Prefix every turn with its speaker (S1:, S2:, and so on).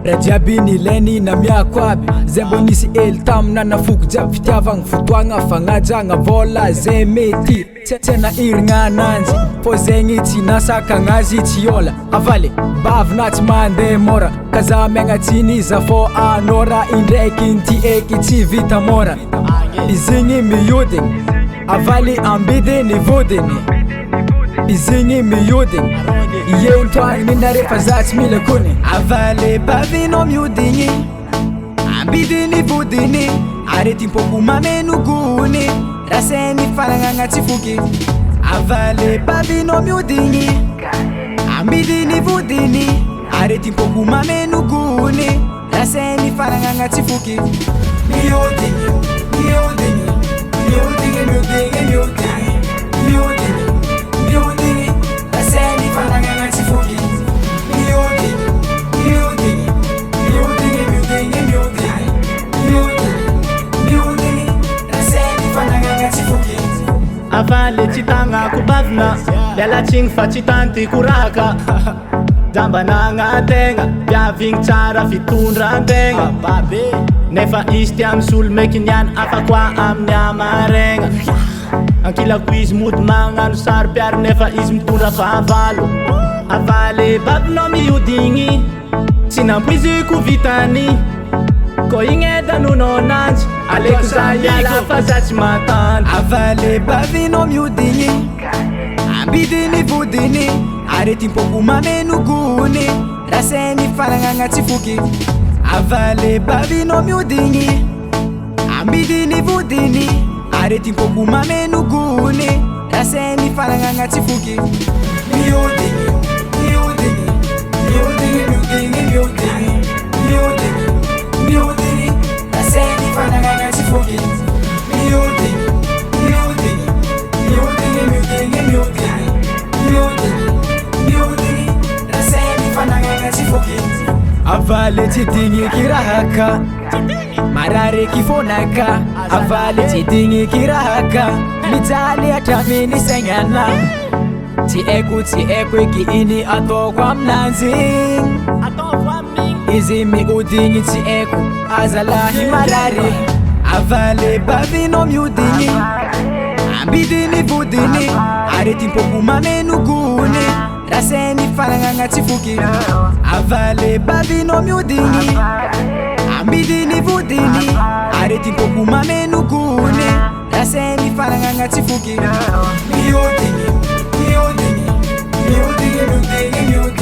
S1: Rajabini leni na miako aby zay mbo nisy ely tamina nafoko jiaby fitiavagna fotoagna fagnajagna vola zay mety tsy nahirigna ananjy fô zegny tsy nasakagnazy tsy ôla avaly bavina tsy mandeha mora ka za miagnatsiny za fô anora indraiky nty eky tsy vita mora izigny mihodigny avaly ambidiny vodiny izigny mihodigny yentoagny narefa za tsy mila kony avaly bavinao mihodigny ambidiny vodiny aretimpoko mameno gony rasainy fanagnagna tsy foky avaly bavinao mihodigny ambidiny vodiny aretimpoko mameno gony rasainy fanagnagna tsy foky mihodigny mihodigny mihodigny mihodigny mihodigny mihodigny mihodigny rasainy fanagnagna tsy foky mihodigny mihodigny mihodigny mihodigny mihodigny mihodigny mihodigny rasainy fanagnagna tsy foky
S2: avaly tsy tagnako bavina mialatsigny fa tsy tantiko raka jambanagna tegna biavigny tsara fitondran-tegna nefa izy ty amy solo meky niany afakoa amin'ny amaregna ankilako izy mody magnano sary piary nefa izy mitondra fahavalo avaly bavinao mihodigny tsy nampoiziko vitany ko igny edanonao ananjy aleko za iala fa za tsy matandy
S1: avaly bavinao mihodigny ambidiny vodiny aretimpoko mameno gony rasainy fanagnagna tsy foky avaly bavinao mihodigny ambidiny vodiny aretimpoko mameno gony rasainy fanagnagna tsy foky mihodigny mihodigny mihodigny mihodigny mihodigny mihodigny mihodigny rasainy fanagnagna tsy foky mihodigny mihodigny mihodigny mihodigny mihodigny mihodigny mihodigny rasainy fanagnagna tsy foky avaly tsy digniky rahaka marareky fonaka avaly tsy digniky rahaka mijaly atraminy saignana tsy aiko eky iny ataoko aminanjy izy mihodigny tsy aiko azalahy marary avaly bavinao mihodigny ambidiny vodiny aretimpoko mameno gony rasainy fanagnagna tsy foky avaly bavinao mihodigny ambidiny vodiny aretimpoko mameno gony rasainy fanagnagna tsy foky mihodigny mihodigny mihodigny mihodigny mihodigny